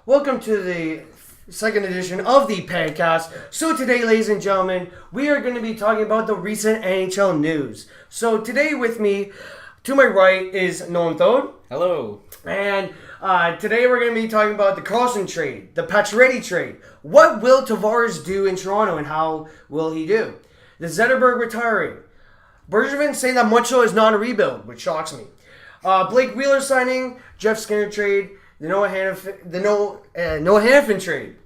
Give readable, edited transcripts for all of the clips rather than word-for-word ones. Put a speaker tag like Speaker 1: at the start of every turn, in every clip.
Speaker 1: Welcome to the second edition of the Pagcast. So today, ladies and gentlemen, we are going to be talking about the recent NHL news. So today with me, to my right, is Nolan Thode.
Speaker 2: Hello.
Speaker 1: And today we're going to be talking about the Carlson trade, the Pacioretty trade. What will Tavares do in Toronto and how will he do? The Zetterberg retiring. Bergevin saying that Montreal is not a rebuild, which shocks me. Blake Wheeler signing, Jeff Skinner trade, the Noah Hannafin trade,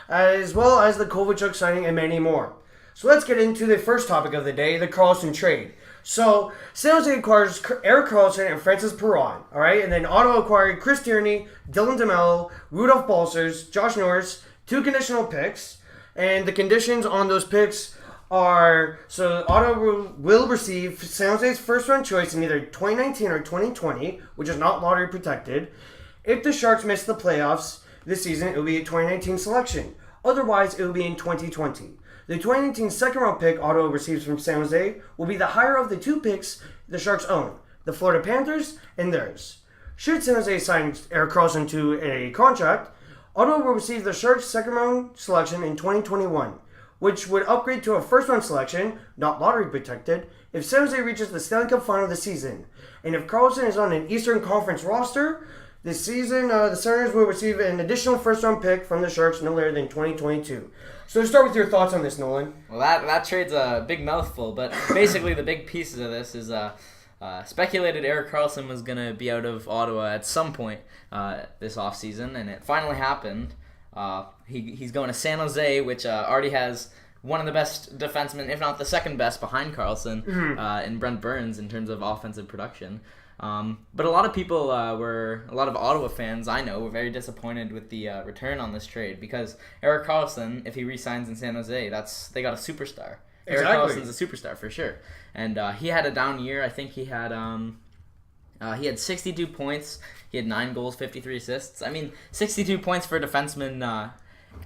Speaker 1: as well as the Kovalchuk signing and many more. So let's get into the first topic of the day, the Carlson trade. So San Jose acquires Erik Karlsson and Francis Perron, all right, and then Ottawa acquired Chris Tierney, Dylan DeMello, Rudolph Balcers, Josh Norris, 2 conditional picks, and the conditions on those picks are, so Ottawa will receive San Jose's first-round choice in either 2019 or 2020, which is not lottery protected. If the Sharks miss the playoffs this season, it will be a 2019 selection. Otherwise, it will be in 2020. The 2019 second-round pick Ottawa receives from San Jose will be the higher of the 2 picks the Sharks own, the Florida Panthers and theirs. Should San Jose sign Erik Karlsson to a contract, Ottawa will receive the Sharks' second-round selection in 2021, which would upgrade to a first-round selection, not lottery protected, if San Jose reaches the Stanley Cup final this season. And if Karlsson is on an Eastern Conference roster this season, the Senators will receive an additional first-round pick from the Sharks no later than 2022. So to start with your thoughts on this, Nolan.
Speaker 2: Well, that trade's a big mouthful, but basically the big pieces of this is speculated Erik Karlsson was going to be out of Ottawa at some point this offseason, and it finally happened. He's going to San Jose, which already has one of the best defensemen, if not the second best, behind Karlsson, in Brent Burns in terms of offensive production. But a lot of people a lot of Ottawa fans I know were very disappointed with the return on this trade because Erik Karlsson, if he re-signs in San Jose, they got a superstar. Erik Karlsson's a superstar for sure, and he had a down year. I think he had 62 points. He had 9 goals, 53 assists. I mean, 62 points for a defenseman.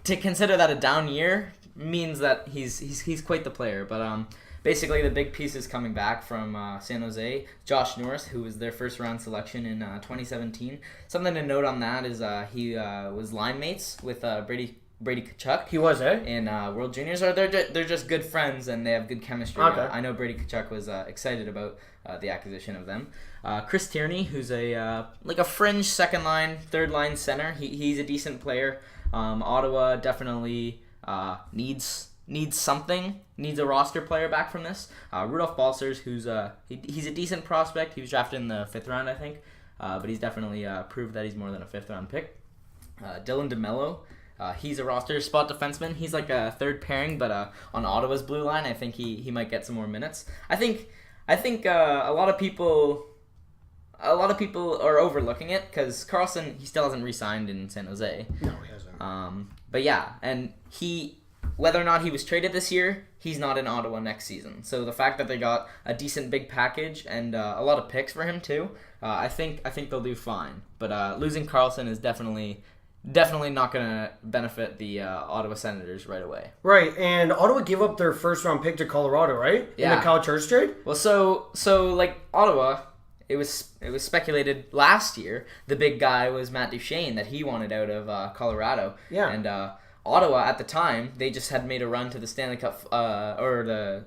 Speaker 2: To consider that a down year means that he's quite the player. But basically, the big pieces coming back from San Jose, Josh Norris, who was their first-round selection in 2017. Something to note on that is he was line mates with Brady Tkachuk.
Speaker 1: He was, eh?
Speaker 2: In World Juniors. They're just good friends, and they have good chemistry.
Speaker 1: Okay.
Speaker 2: I know Brady Tkachuk was excited about the acquisition of them. Chris Tierney, who's a fringe second-line, third-line center. He's a decent player. Ottawa definitely needs a roster player back from this. Rudolph Balcers, he's a decent prospect. He was drafted in the 5th round, I think, but he's definitely proved that he's more than a 5th round pick. Dylan DeMello, he's a roster spot defenseman. He's like a third pairing, but on Ottawa's blue line, I think he might get some more minutes. I think a lot of people are overlooking it because Karlsson, he still hasn't re-signed in San Jose.
Speaker 1: No, he hasn't.
Speaker 2: But yeah, and whether or not he was traded this year, he's not in Ottawa next season. So the fact that they got a decent big package and a lot of picks for him too, I think they'll do fine. But losing Karlsson is definitely not going to benefit the Ottawa Senators right away.
Speaker 1: Right, and Ottawa gave up their first-round pick to Colorado, right?
Speaker 2: Yeah.
Speaker 1: In the Cal Church trade?
Speaker 2: Well, so like Ottawa, it was speculated last year the big guy was Matt Duchene, that he wanted out of Colorado.
Speaker 1: Yeah.
Speaker 2: And Ottawa at the time, they just had made a run to the Stanley Cup or the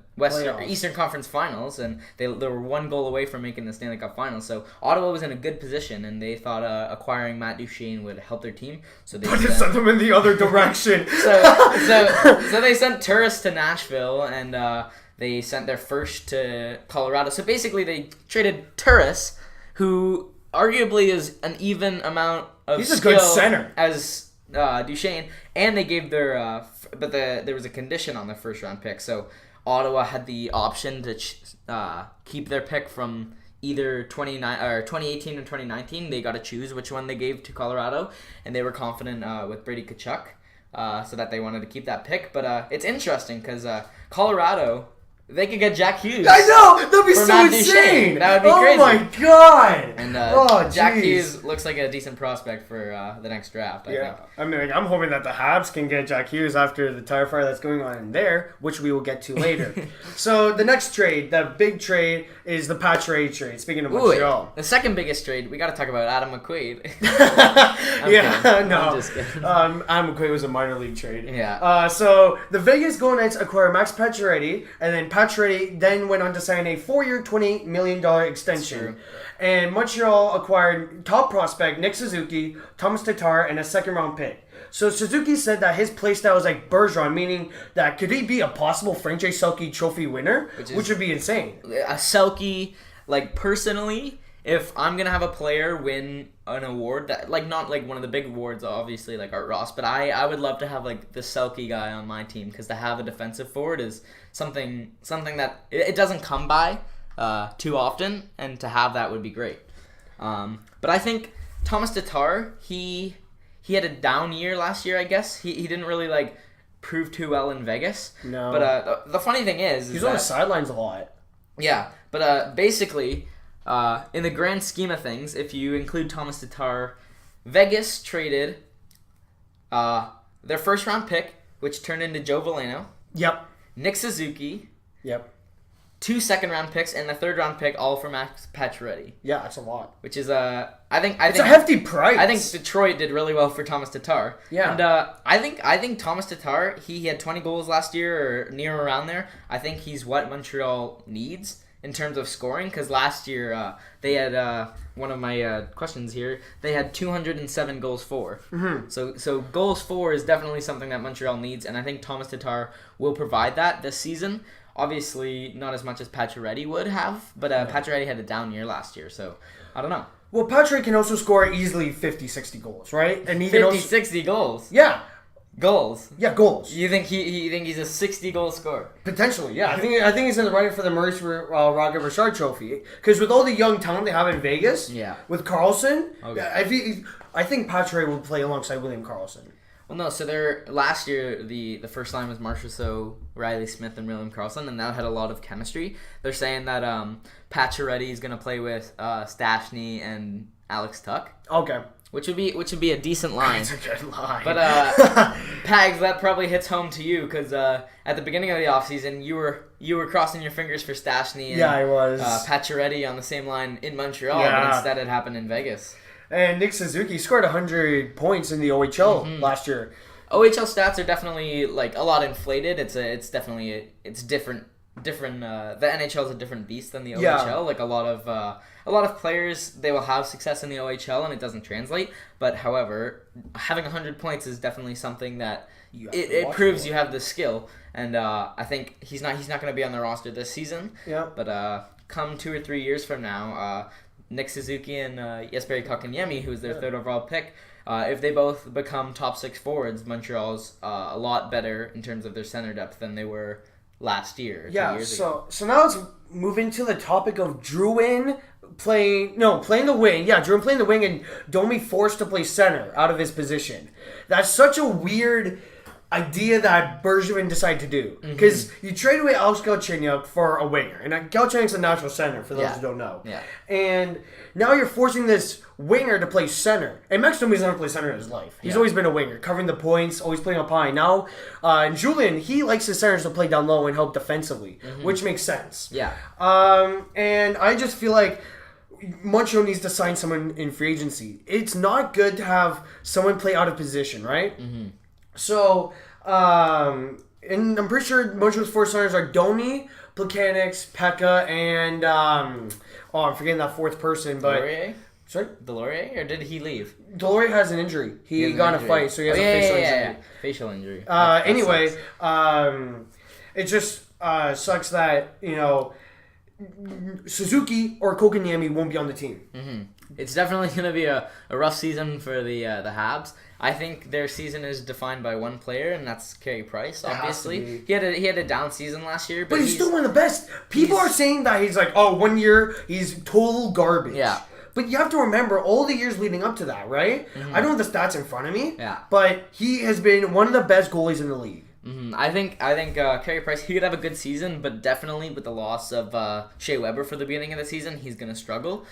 Speaker 2: Eastern Conference Finals, and they were 1 goal away from making the Stanley Cup Finals. So Ottawa was in a good position, and they thought acquiring Matt Duchene would help their team. So they
Speaker 1: sent them in the other direction.
Speaker 2: so they sent Turris to Nashville, and they sent their first to Colorado. So basically, they traded Turris, who arguably is an even amount of
Speaker 1: He's a
Speaker 2: skill
Speaker 1: good center
Speaker 2: as Duchene, and they gave their there was a condition on their first round pick. So Ottawa had the option to keep their pick from either 2018 or 2019. They got to choose which one they gave to Colorado, and they were confident with Brady Tkachuk, so that they wanted to keep that pick. But it's interesting because Colorado They could get Jack Hughes.
Speaker 1: I know! That'd be
Speaker 2: for
Speaker 1: so
Speaker 2: Matt
Speaker 1: insane!
Speaker 2: Duchene. That would be
Speaker 1: oh
Speaker 2: crazy.
Speaker 1: Oh my god!
Speaker 2: And Jack Hughes looks like a decent prospect for the next draft, I think.
Speaker 1: I mean, I'm hoping that the Habs can get Jack Hughes after the tire fire that's going on in there, which we will get to later. So the next trade, the big trade, is the Pacioretty trade. Speaking of Montreal.
Speaker 2: The second biggest trade, we got to talk about Adam McQuaid.
Speaker 1: I'm
Speaker 2: just kidding.
Speaker 1: Adam McQuaid was a minor league trade.
Speaker 2: Yeah.
Speaker 1: So the Vegas Golden Knights acquire Max Pacioretty, and then Pacioretty then went on to sign a 4-year, $28 million extension. And Montreal acquired top prospect Nick Suzuki, Thomas Tatar, and a second-round pick. So Suzuki said that his playstyle is like Bergeron, meaning that could he be a possible franchise Selke trophy winner, which would be insane.
Speaker 2: A Selke, like personally, if I'm gonna have a player win an award that, like, not like one of the big awards, obviously like Art Ross, but I would love to have like the Selke guy on my team, because to have a defensive forward is something that it doesn't come by too often, and to have that would be great. But I think Thomas Tatar, he had a down year last year, I guess. He didn't really like prove too well in Vegas.
Speaker 1: No.
Speaker 2: But the funny thing is
Speaker 1: he's on the sidelines a lot.
Speaker 2: Yeah, but basically, in the grand scheme of things, if you include Thomas Tatar, Vegas traded their first round pick, which turned into Joe Veleno.
Speaker 1: Yep.
Speaker 2: Nick Suzuki.
Speaker 1: Yep.
Speaker 2: 2 second-round picks and a third-round pick, all for Max Pacioretty.
Speaker 1: Yeah, that's a lot.
Speaker 2: Which is I think
Speaker 1: it's a hefty price.
Speaker 2: I think Detroit did really well for Thomas Tatar.
Speaker 1: Yeah.
Speaker 2: And I think Thomas Tatar, he had 20 goals last year or near around there. I think he's what Montreal needs in terms of scoring, because last year they had one of my questions here. They had 207 goals for.
Speaker 1: Mm-hmm.
Speaker 2: So goals for is definitely something that Montreal needs, and I think Thomas Tatar will provide that this season. Obviously, not as much as Pacioretty would have, but Pacioretty had a down year last year, so I don't know.
Speaker 1: Well, Pacioretty can also score easily 50, 60 goals, right? And he
Speaker 2: 50,
Speaker 1: can also...
Speaker 2: 60 goals?
Speaker 1: Yeah.
Speaker 2: Goals?
Speaker 1: Yeah, goals.
Speaker 2: You think he's a 60-goal scorer?
Speaker 1: Potentially, yeah. I think he's in the running for the Maurice Rocket Richard Trophy. Because with all the young talent they have in Vegas, with Karlsson, I think Pacioretty will play alongside William Karlsson.
Speaker 2: Well, no. So last year the first line was Marchessault, Riley Smith, and William Karlsson, and that had a lot of chemistry. They're saying that Pacioretty is going to play with Stastny and Alex Tuch.
Speaker 1: Okay.
Speaker 2: Which would be a decent line.
Speaker 1: It's a good line.
Speaker 2: But Pags, that probably hits home to you, because at the beginning of the offseason, you were crossing your fingers for Stastny and
Speaker 1: I was.
Speaker 2: Pacioretty on the same line in Montreal, but instead it happened in Vegas.
Speaker 1: And Nick Suzuki scored 100 points in the OHL last year.
Speaker 2: OHL stats are definitely like a lot inflated. It's definitely different. The NHL is a different beast than the OHL.
Speaker 1: Yeah.
Speaker 2: Like a lot of players, they will have success in the OHL and it doesn't translate. But however, having 100 points is definitely something that it proves you have the skill. And I think he's not going to be on the roster this season.
Speaker 1: Yeah.
Speaker 2: But come 2 or 3 years from now, Nick Suzuki and Jesperi Kotkaniemi, who is their third overall pick, if they both become top 6 forwards, Montreal's a lot better in terms of their center depth than they were last year.
Speaker 1: Yeah,
Speaker 2: 2 years ago.
Speaker 1: So now let's move into the topic of Drouin playing the wing. Yeah, Drouin playing the wing and Domi forced to play center out of his position. That's such a weird idea that Bergevin decided to do, because you trade away Alex Galchenyuk for a winger, and Galchenyuk's a natural center for those who don't know.
Speaker 2: Yeah.
Speaker 1: And now you're forcing this winger to play center, and Max Domi's never played center in his life. He's always been a winger, covering the points, always playing up high. Now, Julien, he likes his centers to play down low and help defensively, which makes sense.
Speaker 2: Yeah.
Speaker 1: And I just feel like Montreal needs to sign someone in free agency. It's not good to have someone play out of position, right? So, and I'm pretty sure Montreal's 4 starters are Domi, Plekanec, Pekka, and I'm forgetting that fourth person, but
Speaker 2: Delorier?
Speaker 1: Sorry?
Speaker 2: Delorier? Or did he leave?
Speaker 1: Delorier has an injury. He got in a fight, so he has a facial injury.
Speaker 2: Yeah. Facial injury.
Speaker 1: Anyway, it just sucks that, Suzuki or Kotkaniemi won't be on the team.
Speaker 2: It's definitely going to be a rough season for the Habs. I think their season is defined by one player, and that's Carey Price, obviously. He had a down season last year.
Speaker 1: But he's still one of the best. People are saying that he's like, 1 year, he's total garbage.
Speaker 2: Yeah.
Speaker 1: But you have to remember all the years leading up to that, right? I don't have the stats in front of me, but he has been one of the best goalies in the league.
Speaker 2: I think Carey Price, he could have a good season, but definitely with the loss of Shea Weber for the beginning of the season, he's gonna struggle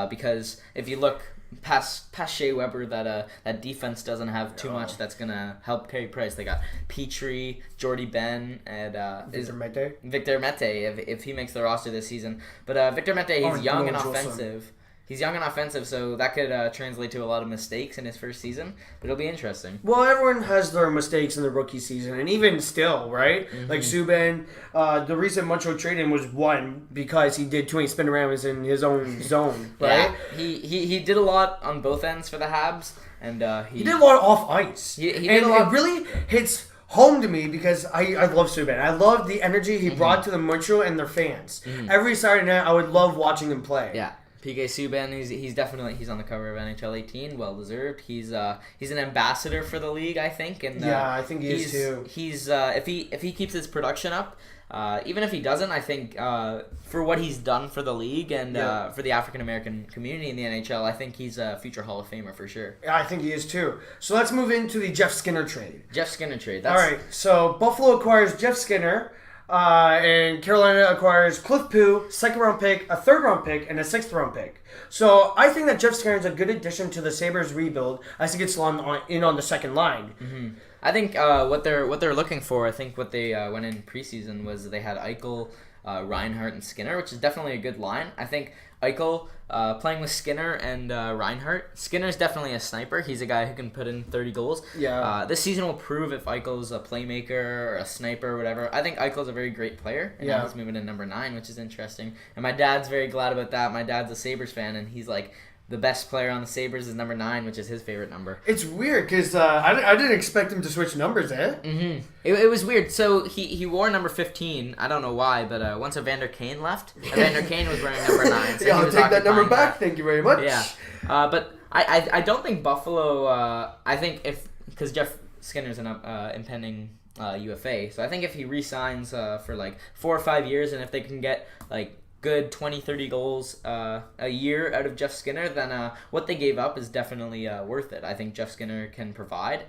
Speaker 2: because if you look past Shea Weber, that defense doesn't have too much that's gonna help Carey Price. They got Petrie, Jordy Ben, and Victor Mete if he makes the roster this season. But Victor Mete, he's young and offensive. He's young and offensive, so that could translate to a lot of mistakes in his first season. But it'll be interesting.
Speaker 1: Well, everyone has their mistakes in the rookie season, and even still, right? Like Subban, the recent Montreal trade-in was one because he did too many spin-arounds in his own zone, right?
Speaker 2: Yeah, he did a lot on both ends for the Habs, and
Speaker 1: he did a lot off ice.
Speaker 2: He did
Speaker 1: and
Speaker 2: a lot.
Speaker 1: It really hits home to me because I love Subban. I love the energy he brought to the Montreal and their fans. Every Saturday night, I would love watching him play.
Speaker 2: Yeah. PK Subban, he's definitely on the cover of NHL 18, well deserved. He's an ambassador for the league, I think, and
Speaker 1: I think he is too.
Speaker 2: He's if he keeps his production up, even if he doesn't, I think for what he's done for the league and for the African American community in the NHL, I think he's a future Hall of Famer for sure.
Speaker 1: Yeah, I think he is too. So let's move into the Jeff Skinner trade.
Speaker 2: All
Speaker 1: right, so Buffalo acquires Jeff Skinner. And Carolina acquires Cliff Pugh, second-round pick, a third-round pick, and a sixth-round pick. So I think that Jeff Skinner is a good addition to the Sabres rebuild as he gets in on the second line.
Speaker 2: I think what they're looking for, I think what they went in preseason was they had Eichel, Reinhart, and Skinner, which is definitely a good line. I think Eichel playing with Skinner and Reinhart. Skinner's definitely a sniper. He's a guy who can put in 30 goals.
Speaker 1: Yeah.
Speaker 2: This season will prove if Eichel's a playmaker or a sniper or whatever. I think Eichel's a very great player, and now he's moving to number 9, which is interesting. And my dad's very glad about that. My dad's a Sabres fan, and he's like, the best player on the Sabres is number 9, which is his favorite number.
Speaker 1: It's weird because I didn't expect him to switch numbers,
Speaker 2: It was weird. So he wore number 15. I don't know why, but once Evander Kane left, Evander Kane was wearing number 9. So
Speaker 1: I'll take that number back. Thank you very much.
Speaker 2: Yeah, but I don't think Buffalo. I think because Jeff Skinner's an impending UFA, so I think if he re-signs for like 4 or 5 years, and if they can get like good 20-30 goals a year out of Jeff Skinner, then what they gave up is definitely worth it. I think Jeff Skinner can provide.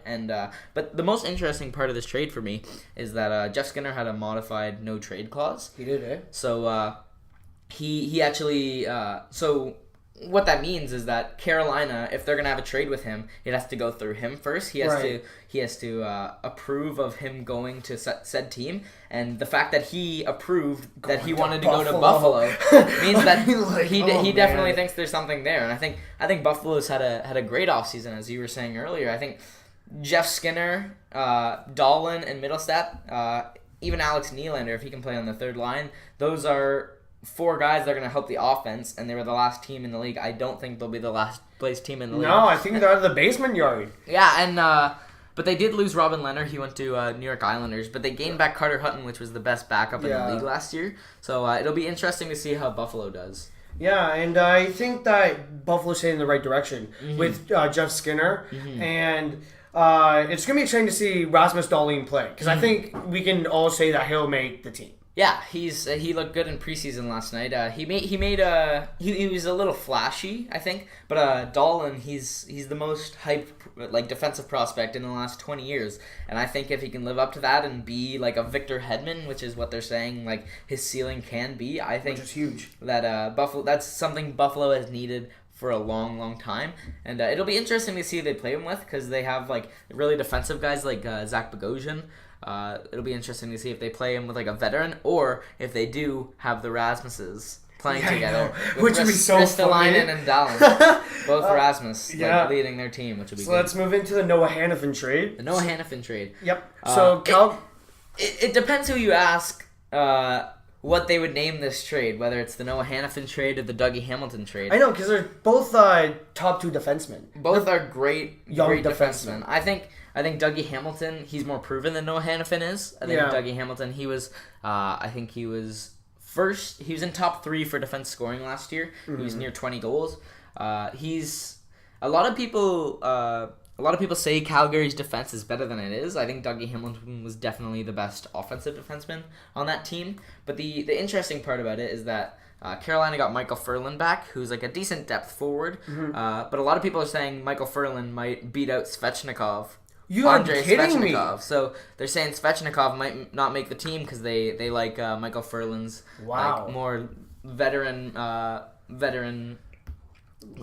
Speaker 2: But the most interesting part of this trade for me is that Jeff Skinner had a modified no-trade clause.
Speaker 1: He did, eh?
Speaker 2: So he actually... So what that means is that Carolina, if they're going to have a trade with him, it has to go through him first. He has to approve of him going to said team, and the fact that he approved that he wanted to go to Buffalo means that he definitely thinks there's something there. And I think Buffalo's had a great offseason, as you were saying earlier. I think Jeff Skinner, Nolan, and Middlestat, even Alex Nylander, if he can play on the third line, those are 4 guys that are going to help the offense, and they were the last team in the league. I don't think they'll be the last place team in the league.
Speaker 1: No, I think they're the basement yard.
Speaker 2: Yeah, and but they did lose Robin Leonard. He went to New York Islanders, but they gained back Carter Hutton, which was the best backup in the league last year. So it'll be interesting to see how Buffalo does.
Speaker 1: Yeah, and I think that Buffalo's heading in the right direction with Jeff Skinner, and it's going to be exciting to see Rasmus Dahlin play, because I think we can all say that he'll make the team.
Speaker 2: Yeah, he looked good in preseason last night. He was a little flashy, I think, but Nolan, he's the most hyped like defensive prospect in the last 20 years, and I think if he can live up to that and be like a Victor Hedman, which is what they're saying like his ceiling can be, I think
Speaker 1: which is huge.
Speaker 2: That that's something Buffalo has needed for a long, long time, and it'll be interesting to see who they play him with, because they have like really defensive guys like Zach Bogosian. It'll be interesting to see if they play him with like a veteran, or if they do have the Rasmuses playing together,
Speaker 1: which would be so
Speaker 2: Ristolainen and Dahlin, both Rasmus leading their team, which would be good.
Speaker 1: So let's move into the Noah Hanifin trade.
Speaker 2: The Noah Hanifin trade.
Speaker 1: Yep. So
Speaker 2: it depends who you ask. What they would name this trade, whether it's the Noah Hanifin trade or the Dougie Hamilton trade.
Speaker 1: I know, because they're both top 2 defensemen.
Speaker 2: Both are great
Speaker 1: young
Speaker 2: defensemen. I think Dougie Hamilton, he's more proven than Noah Hanifin is. I think Dougie Hamilton, he was first. He was in top 3 for defense scoring last year. He was near 20 goals. He's a lot of people say Calgary's defense is better than it is. I think Dougie Hamilton was definitely the best offensive defenseman on that team. But the interesting part about it is that Carolina got Michael Furlan back, who's like a decent depth forward. But a lot of people are saying Michael Furlan might beat out Svechnikov
Speaker 1: You are
Speaker 2: Andrei
Speaker 1: kidding me.
Speaker 2: Svechnikov. So they're saying Svechnikov might not make the team because they like Michael Furlan's
Speaker 1: Wow.
Speaker 2: like more veteran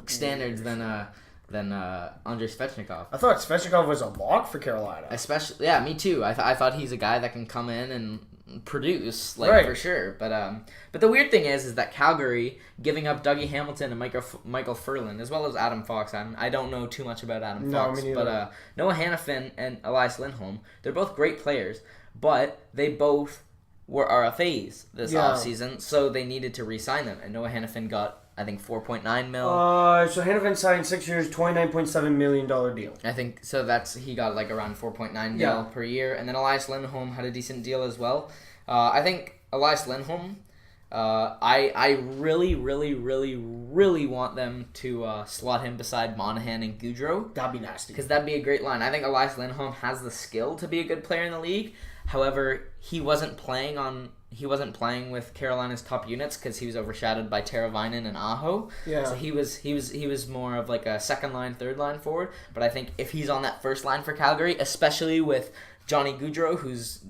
Speaker 2: standards than Andrei Svechnikov.
Speaker 1: I thought Svechnikov was a lock for Carolina.
Speaker 2: Especially, yeah, me too. I thought he's a guy that can come in and produce, like,
Speaker 1: Right.
Speaker 2: for sure. But the weird thing is that Calgary giving up Dougie Hamilton and Michael Furlan, as well as Adam Fox. I don't know too much about Adam
Speaker 1: No,
Speaker 2: Fox,
Speaker 1: me neither.
Speaker 2: but Noah Hannafin and Elias Lindholm, they're both great players, but they both were RFAs this offseason, so they needed to re-sign them. And Noah Hannafin got, I think, $4.9 million.
Speaker 1: So Hannafin signed 6 years, $29.7 million deal.
Speaker 2: I think so. He got like around 4.9
Speaker 1: Yeah.
Speaker 2: mil per year, and then Elias Lindholm had a decent deal as well. I think Elias Lindholm. I really, really, really, really want them to slot him beside Monahan and Goudreau,
Speaker 1: That'd be nasty.
Speaker 2: because that'd be a great line. I think Elias Lindholm has the skill to be a good player in the league. However, he wasn't playing with Carolina's top units because he was overshadowed by Teravainen and Aho.
Speaker 1: Yeah.
Speaker 2: So he was more of like a second line, third line forward. But I think if he's on that first line for Calgary, especially with Johnny Goudreau, who's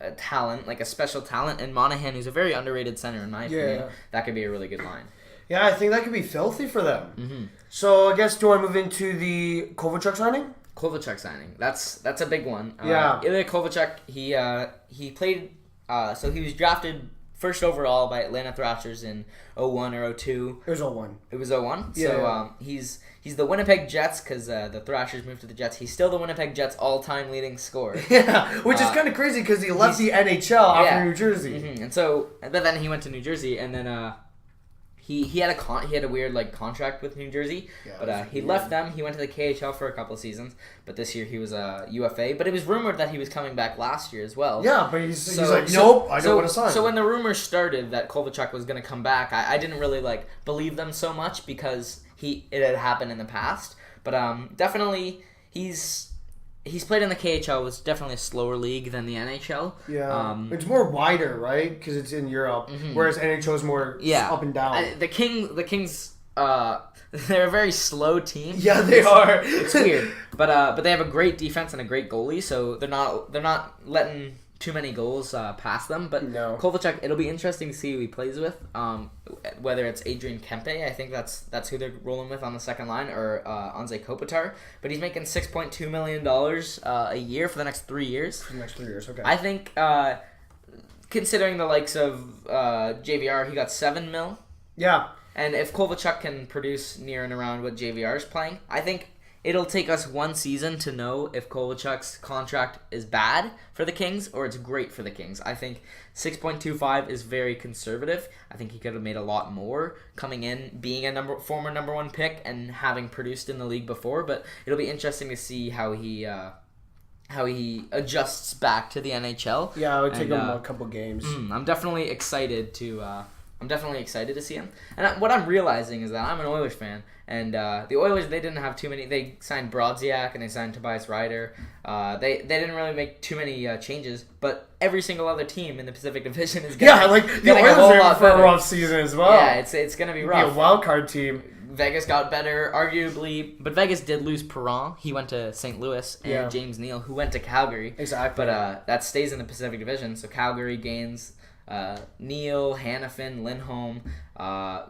Speaker 2: a talent, like a special talent, and Monahan, who's a very underrated center in my opinion, that could be a really good line.
Speaker 1: Yeah, I think that could be filthy for them.
Speaker 2: Mm-hmm.
Speaker 1: So I guess, do I move into the Kovalchuk signing?
Speaker 2: Kovalchuk signing. That's a big one.
Speaker 1: Yeah.
Speaker 2: Ilya Kovalchuk, he played. So he was drafted first overall by Atlanta Thrashers in 01 or 02.
Speaker 1: It was 01.
Speaker 2: It was 01.
Speaker 1: Yeah.
Speaker 2: So he's the Winnipeg Jets because the Thrashers moved to the Jets. He's still the Winnipeg Jets all-time leading scorer.
Speaker 1: Yeah, which is kind of crazy because he left the NHL after New Jersey.
Speaker 2: Mm-hmm. And then he went to New Jersey, and then he had a weird like contract with New Jersey, but he left them. He went to the KHL for a couple of seasons, but this year he was a UFA. But it was rumored that he was coming back last year as well.
Speaker 1: Yeah, but he's like, nope, I don't want to sign.
Speaker 2: So when the rumors started that Kovalchuk was going to come back, I didn't really like believe them so much because it had happened in the past. But definitely he's played in the KHL. It's definitely a slower league than the NHL.
Speaker 1: Yeah, it's more wider, right? Because it's in Europe, whereas NHL is more up and down.
Speaker 2: The Kings, they're a very slow team.
Speaker 1: Yeah, they are.
Speaker 2: It's weird, but they have a great defense and a great goalie, so they're not letting too many goals past them. But
Speaker 1: No.
Speaker 2: Kovalchuk, it'll be interesting to see who he plays with. Whether it's Adrian Kempe, I think that's who they're rolling with on the second line, or Anze Kopitar. But he's making $6.2 million a year for the next 3 years.
Speaker 1: For the next 3 years, okay.
Speaker 2: I think, considering the likes of JVR, he got $7 million.
Speaker 1: Yeah.
Speaker 2: And if Kovalchuk can produce near and around what JVR is playing, I think it'll take us one season to know if Kovalchuk's contract is bad for the Kings or it's great for the Kings. I think 6.25 is very conservative. I think he could have made a lot more coming in, being a former number one pick and having produced in the league before. But it'll be interesting to see how he adjusts back to the NHL.
Speaker 1: Yeah, it would take him a couple games.
Speaker 2: I'm definitely excited to see him. And what I'm realizing is that I'm an Oilers fan, and the Oilers, they didn't have too many. They signed Brodziak and they signed Tobias Ryder. They didn't really make too many changes, but every single other team in the Pacific Division is getting
Speaker 1: the
Speaker 2: a
Speaker 1: Oilers
Speaker 2: whole
Speaker 1: are
Speaker 2: lot
Speaker 1: for a
Speaker 2: better.
Speaker 1: rough season as well.
Speaker 2: Yeah, it's gonna be
Speaker 1: Be
Speaker 2: rough.
Speaker 1: a wild card team.
Speaker 2: Vegas got better, arguably, but Vegas did lose Perron. He went to St. Louis, and James Neal, who went to Calgary.
Speaker 1: Exactly.
Speaker 2: But that stays in the Pacific Division, so Calgary gains Neal, Hannafin, Lindholm.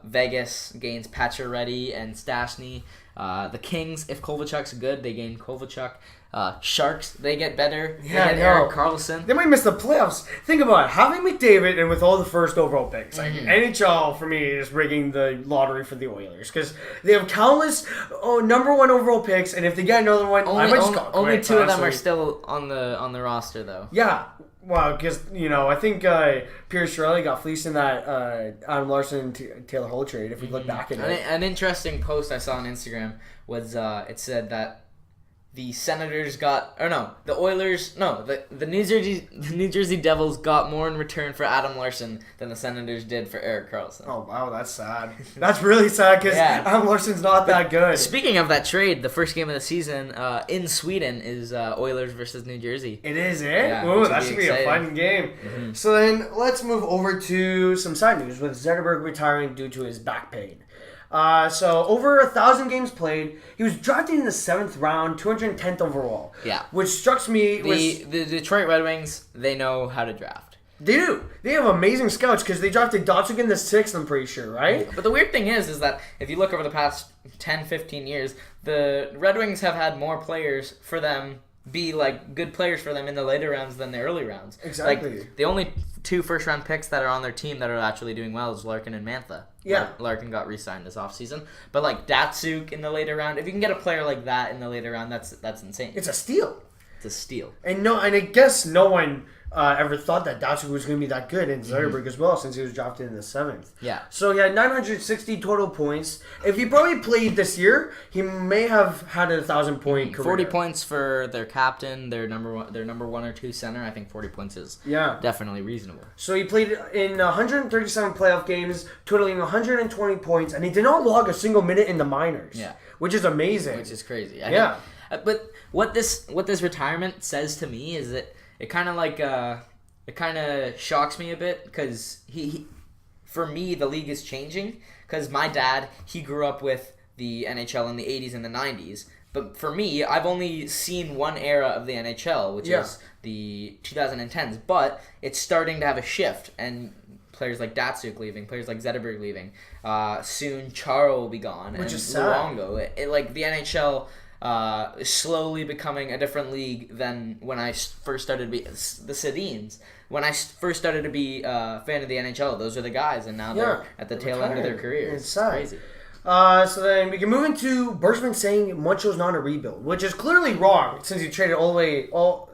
Speaker 2: Vegas gains Pacioretty and Stastny. The Kings, if Kovalchuk's good, they gain Kovalchuk. Sharks, they get better.
Speaker 1: Yeah,
Speaker 2: they
Speaker 1: I
Speaker 2: get
Speaker 1: know.
Speaker 2: Erik Karlsson.
Speaker 1: They might miss the playoffs. Think about it. Having McDavid and with all the first overall picks, like NHL for me is rigging the lottery for the Oilers because they have countless number one overall picks, and if they get another one, I might just go
Speaker 2: Only
Speaker 1: quit,
Speaker 2: two of them are
Speaker 1: honestly.
Speaker 2: still on the roster, though.
Speaker 1: Yeah. Well, because, I think Pierre Chiarelli got fleeced in that Adam Larson and Taylor Hall trade, if we look back at it.
Speaker 2: An interesting post I saw on Instagram was it said that the Senators the New Jersey Devils got more in return for Adam Larson than the Senators did for Erik Karlsson.
Speaker 1: Oh, wow, that's sad. That's really sad because Adam Larson's not that good.
Speaker 2: Speaking of that trade, the first game of the season in Sweden is Oilers versus New Jersey.
Speaker 1: It is, eh?
Speaker 2: Yeah,
Speaker 1: Ooh,
Speaker 2: which
Speaker 1: that
Speaker 2: will
Speaker 1: should
Speaker 2: be
Speaker 1: be a
Speaker 2: exciting.
Speaker 1: fun game. So then let's move over to some side news with Zetterberg retiring due to his back pain. So over 1,000 games played. He was drafted in the 7th round, 210th overall.
Speaker 2: Yeah.
Speaker 1: Which struck me.
Speaker 2: The Detroit Red Wings, they know how to draft.
Speaker 1: They do. They have amazing scouts because they drafted Datsuk in the 6th, I'm pretty sure, right?
Speaker 2: But the weird thing is that if you look over the past 10, 15 years, the Red Wings have had more players for them be like good players for them in the later rounds than the early rounds.
Speaker 1: Exactly.
Speaker 2: Like the only 2 first-round picks that are on their team that are actually doing well is Larkin and Mantha.
Speaker 1: Yeah.
Speaker 2: Larkin got re-signed this offseason. But like Datsuk in the later round, if you can get a player like that in the later round, that's insane.
Speaker 1: It's a steal.
Speaker 2: It's a steal.
Speaker 1: And I guess no one ever thought that Datsuk was going to be that good in Zetterberg as well, since he was drafted in the 7th.
Speaker 2: Yeah.
Speaker 1: So he had 960 total points. If he probably played this year, he may have had a 1,000-point career.
Speaker 2: 40 points for their captain, their number 1 or 2 center. I think 40 points is definitely reasonable.
Speaker 1: So he played in 137 playoff games, totaling 120 points, and he did not log a single minute in the minors.
Speaker 2: Yeah.
Speaker 1: Which is amazing.
Speaker 2: Which is crazy. But what this retirement says to me is that it kind of shocks me a bit because he for me the league is changing because my dad, he grew up with the NHL in the 80s and the 90s, but for me I've only seen one era of the NHL, which is the 2010s, but it's starting to have a shift, and players like Datsuk leaving, players like Zetterberg leaving, soon Charo will be gone,
Speaker 1: which
Speaker 2: and
Speaker 1: is sad.
Speaker 2: Luongo. Like the NHL is slowly becoming a different league than when I first started to be the Sedins. When I first started to be a fan of the NHL, those are the guys, and now they're at the tail end of their careers.
Speaker 1: It's sad.
Speaker 2: Crazy.
Speaker 1: So then we can move into Bergman saying Montreal's not a rebuild, which is clearly wrong since you traded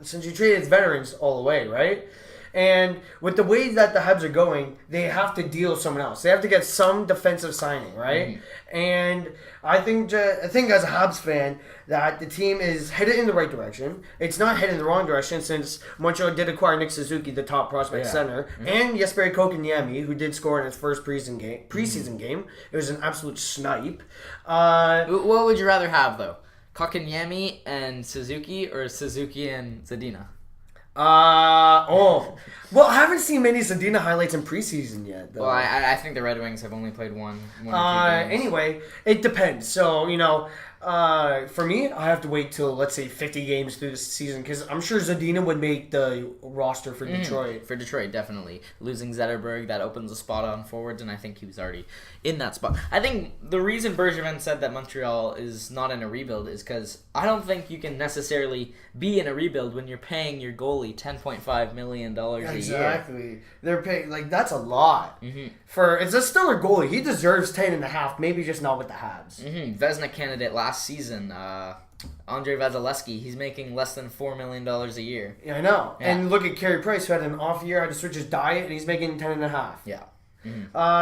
Speaker 1: since you traded veterans all the way, right? And with the way that the Habs are going, they have to deal with someone else. They have to get some defensive signing, right? Mm-hmm. And I think as a Habs fan that the team is headed in the right direction. It's not headed in the wrong direction since Montreal did acquire Nick Suzuki, the top prospect center, and Jesperi Kotkaniemi, who did score in his first preseason game. It was an absolute snipe.
Speaker 2: What would you rather have, though? Kotkaniemi and Suzuki, or Suzuki and Zadina?
Speaker 1: Well, I haven't seen many Zadina highlights in preseason yet, though.
Speaker 2: Well, I think the Red Wings have only played one or two games.
Speaker 1: Anyway, it depends. So, for me, I have to wait till, let's say, 50 games through the season, because I'm sure Zadina would make the roster for Detroit.
Speaker 2: For Detroit, definitely. Losing Zetterberg, that opens a spot on forwards, and I think he was already in that spot. I think the reason Bergevin said that Montreal is not in a rebuild is because I don't think you can necessarily be in a rebuild when you're paying your goalie $10.5 million a year.
Speaker 1: Exactly. They're paying, that's a lot. It's a stellar goalie. He deserves 10.5, maybe just not with the Habs.
Speaker 2: Vezina candidate last season, Andrei Vasilevsky, he's making less than $4 million a year.
Speaker 1: Yeah, I know.
Speaker 2: Yeah.
Speaker 1: And look at Carey Price, who had an off year, had to switch his diet, and he's making 10.5.
Speaker 2: Yeah.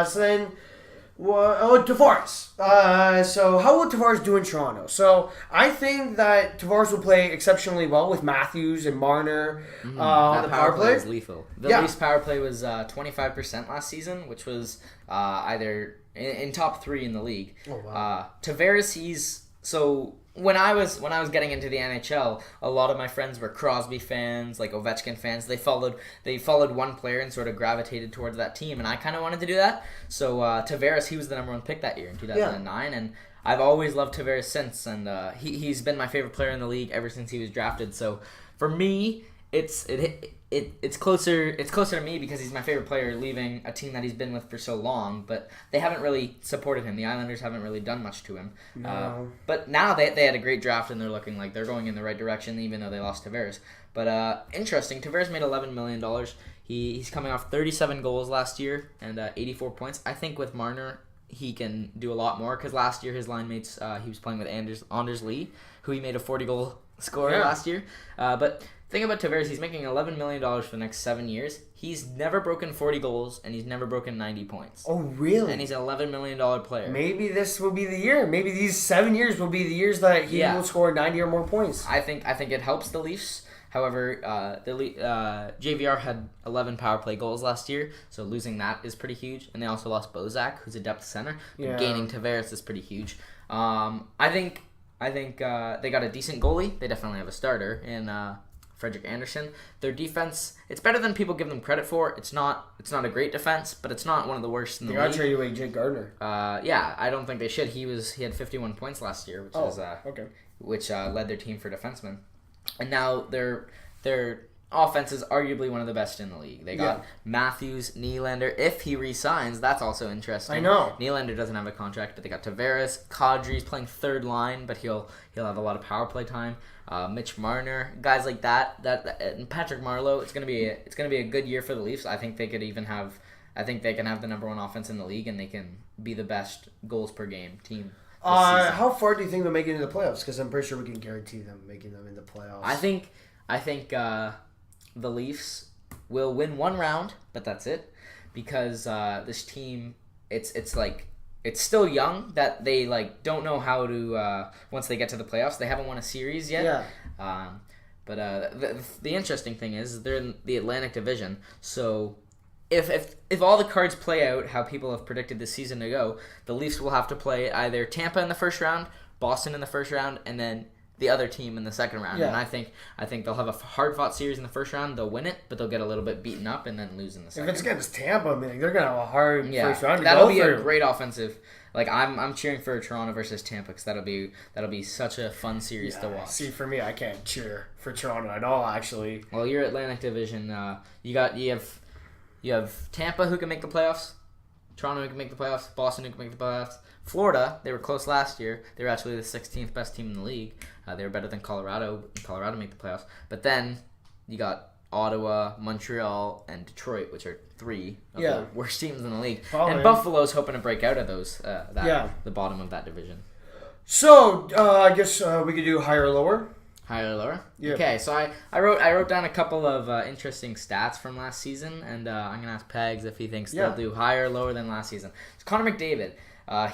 Speaker 1: So then, Tavares. So how will Tavares do in Toronto? So I think that Tavares will play exceptionally well with Matthews and Marner on the power play.
Speaker 2: Was lethal. The Leafs power play was 25% last season, which was either in top 3 in the league.
Speaker 1: Oh, wow.
Speaker 2: Tavares, when I was getting into the NHL, a lot of my friends were Crosby fans, like Ovechkin fans. They followed one player and sort of gravitated towards that team, and I kind of wanted to do that. So Tavares, he was the number 1 pick that year in 2009, and I've always loved Tavares since, and he's been my favorite player in the league ever since he was drafted. So for me, it's closer to me because he's my favorite player, leaving a team that he's been with for so long, but they haven't really supported him. The Islanders haven't really done much to him.
Speaker 1: No.
Speaker 2: But now they had a great draft, and they're looking like they're going in the right direction, even though they lost Tavares. But interesting, Tavares made $11 million. He's coming off 37 goals last year and 84 points. I think with Marner, he can do a lot more, because last year his line mates, he was playing with Anders Lee, who he made a 40-goal scorer last year. But think about Tavares, he's making $11 million for the next 7 years. He's never broken 40 goals, and he's never broken 90 points.
Speaker 1: Oh, really?
Speaker 2: And he's an $11 million player.
Speaker 1: Maybe this will be the year. Maybe these 7 years will be the years that he will score 90 or more points.
Speaker 2: I think it helps the Leafs. However, JVR had 11 power play goals last year, so losing that is pretty huge. And they also lost Bozak, who's a depth center. But gaining Tavares is pretty huge. I think they got a decent goalie. They definitely have a starter in Frederick Anderson. Their defense, it's better than people give them credit for. It's not a great defense, but it's not one of the worst in the
Speaker 1: league. They got to trade away Jake Gardner.
Speaker 2: Yeah, I don't think they should. He had 51 points last year, which led their team for defensemen. And now their offense is arguably one of the best in the league. They got Matthews, Nylander. If he re-signs, that's also interesting.
Speaker 1: I know.
Speaker 2: Nylander doesn't have a contract, but they got Tavares. Kadri's playing third line, but he'll have a lot of power play time. Mitch Marner, guys like that, and Patrick Marleau. It's gonna be a good year for the Leafs. I think they can have the number one offense in the league, and they can be the best goals per game team.
Speaker 1: How far do you think they'll make it into the playoffs? Because I'm pretty sure we can guarantee them making them in the playoffs.
Speaker 2: I think the Leafs will win one round, but that's it, because this team, it's still young, that they don't know how to once they get to the playoffs. They haven't won a series yet.
Speaker 1: Yeah.
Speaker 2: But the interesting thing is they're in the Atlantic Division, so if all the cards play out how people have predicted this season to go, the Leafs will have to play either Tampa in the first round, Boston in the first round, and then the other team in the second round.
Speaker 1: Yeah.
Speaker 2: And I think they'll have a hard-fought series in the first round. They'll win it, but they'll get a little bit beaten up and then lose in the second.
Speaker 1: If it's against Tampa, man, they're gonna have a hard first round.
Speaker 2: That'll be a great offensive. I'm cheering for Toronto versus Tampa, because that'll be such a fun series to watch.
Speaker 1: See, for me, I can't cheer for Toronto at all, actually.
Speaker 2: Well, your Atlantic Division, you have Tampa, who can make the playoffs, Toronto, who can make the playoffs, Boston, who can make the playoffs. Florida, they were close last year. They were actually the 16th best team in the league. They were better than Colorado. Colorado made the playoffs. But then you got Ottawa, Montreal, and Detroit, which are three of the worst teams in the league. Probably. And Buffalo's hoping to break out of those. The bottom of that division.
Speaker 1: So I guess we could do higher or lower.
Speaker 2: Higher or lower?
Speaker 1: Yeah.
Speaker 2: Okay, so I wrote down a couple of interesting stats from last season, and I'm going to ask Pags if he thinks they'll do higher or lower than last season. It's Connor McDavid.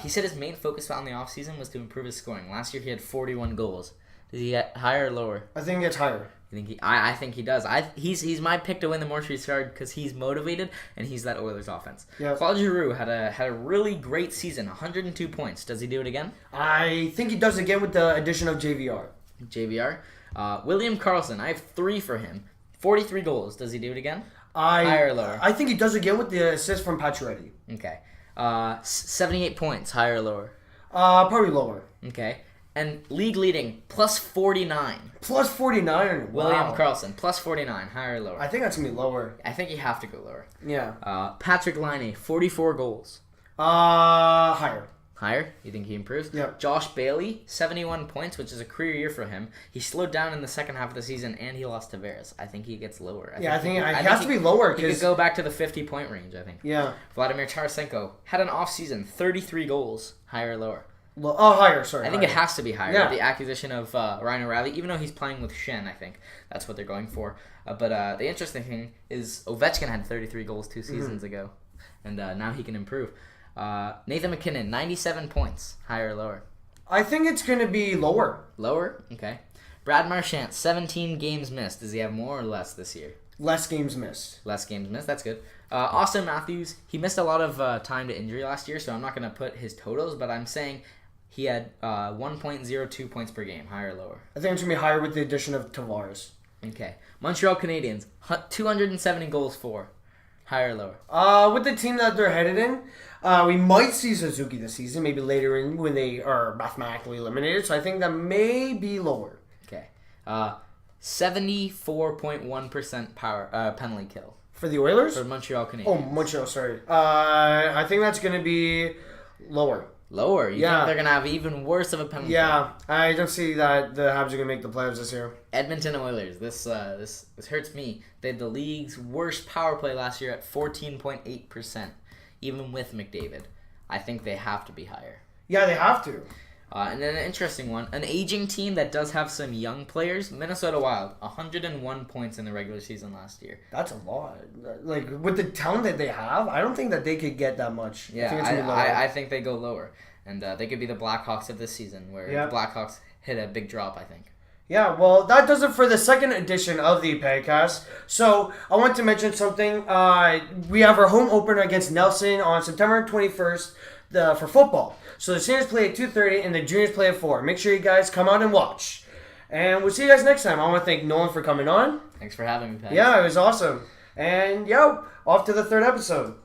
Speaker 2: He said his main focus on the offseason was to improve his scoring. Last year he had 41 goals. Does he get higher or lower?
Speaker 1: I think it's higher.
Speaker 2: I think he does. He's my pick to win the Montreal Star, because he's motivated and he's that Oilers offense. Yep. Claude Giroux had a really great season, 102 points. Does he do it again?
Speaker 1: I think he does again with the addition of JVR.
Speaker 2: William Karlsson, I have 3 for him. 43 goals. Does he do it again?
Speaker 1: Higher or lower? I think he does again with the assist from Pacioretty.
Speaker 2: Okay. 78 points. Higher or lower?
Speaker 1: Probably lower.
Speaker 2: Okay. And league leading, plus 49.
Speaker 1: Plus 49?
Speaker 2: William Karlsson, plus 49. Higher or lower?
Speaker 1: I think that's going to be lower.
Speaker 2: I think you have to go lower.
Speaker 1: Yeah.
Speaker 2: Patrick Laine, 44 goals.
Speaker 1: Higher.
Speaker 2: Higher? You think he improves?
Speaker 1: Yep.
Speaker 2: Josh Bailey, 71 points, which is a career year for him. He slowed down in the second half of the season, and he lost to Tavares. I think he gets lower.
Speaker 1: I think he has to be lower.
Speaker 2: He could go back to the 50-point range, I think.
Speaker 1: Yeah.
Speaker 2: Vladimir Tarasenko had an off-season, 33 goals. Higher or lower?
Speaker 1: Higher, sorry.
Speaker 2: I think it has to be higher. Yeah. The acquisition of Ryan O'Reilly, even though he's playing with Shen, I think that's what they're going for. But the interesting thing is Ovechkin had 33 goals 2 seasons ago, and now he can improve. Nathan McKinnon, 97 points. Higher or lower?
Speaker 1: I think it's going to be lower.
Speaker 2: Lower? Okay. Brad Marchand, 17 games missed. Does he have more or less this year?
Speaker 1: Less games missed.
Speaker 2: Less games missed. That's good. Austin Matthews, he missed a lot of time to injury last year, so I'm not going to put his totals, but I'm saying he had 1.02 points per game. Higher or lower?
Speaker 1: I think it's going to be higher with the addition of Tavares.
Speaker 2: Okay. Montreal Canadiens, 270 goals for. Higher or lower?
Speaker 1: With the team that they're headed in, we might see Suzuki this season, maybe later in when they are mathematically eliminated. So I think that may be lower.
Speaker 2: Okay. 74.1% power penalty kill.
Speaker 1: For the Oilers?
Speaker 2: For Montreal Canadiens.
Speaker 1: Oh, Montreal, sorry. I think that's going to be lower.
Speaker 2: Lower? You think they're going to have even worse of a penalty
Speaker 1: kill? I don't see that the Habs are going to make the playoffs this year.
Speaker 2: Edmonton Oilers. This hurts me. They had the league's worst power play last year at 14.8%, even with McDavid. I think they have to be higher.
Speaker 1: Yeah, they have to.
Speaker 2: And then an interesting one, an aging team that does have some young players, Minnesota Wild, 101 points in the regular season last year.
Speaker 1: That's a lot. Like, with the talent that they have, I don't think that they could get that much.
Speaker 2: Yeah, I think they go lower. And they could be the Blackhawks of this season, where the Blackhawks hit a big drop, I think.
Speaker 1: Yeah, well, that does it for the second edition of the Pagcast. So, I want to mention something. We have our home opener against Nelson on September 21st for football. So, the seniors play at 2:30 and the juniors play at 4. Make sure you guys come out and watch. And we'll see you guys next time. I want to thank Nolan for coming on.
Speaker 2: Thanks for having me, Pat.
Speaker 1: Yeah, it was awesome. And, off to the third episode.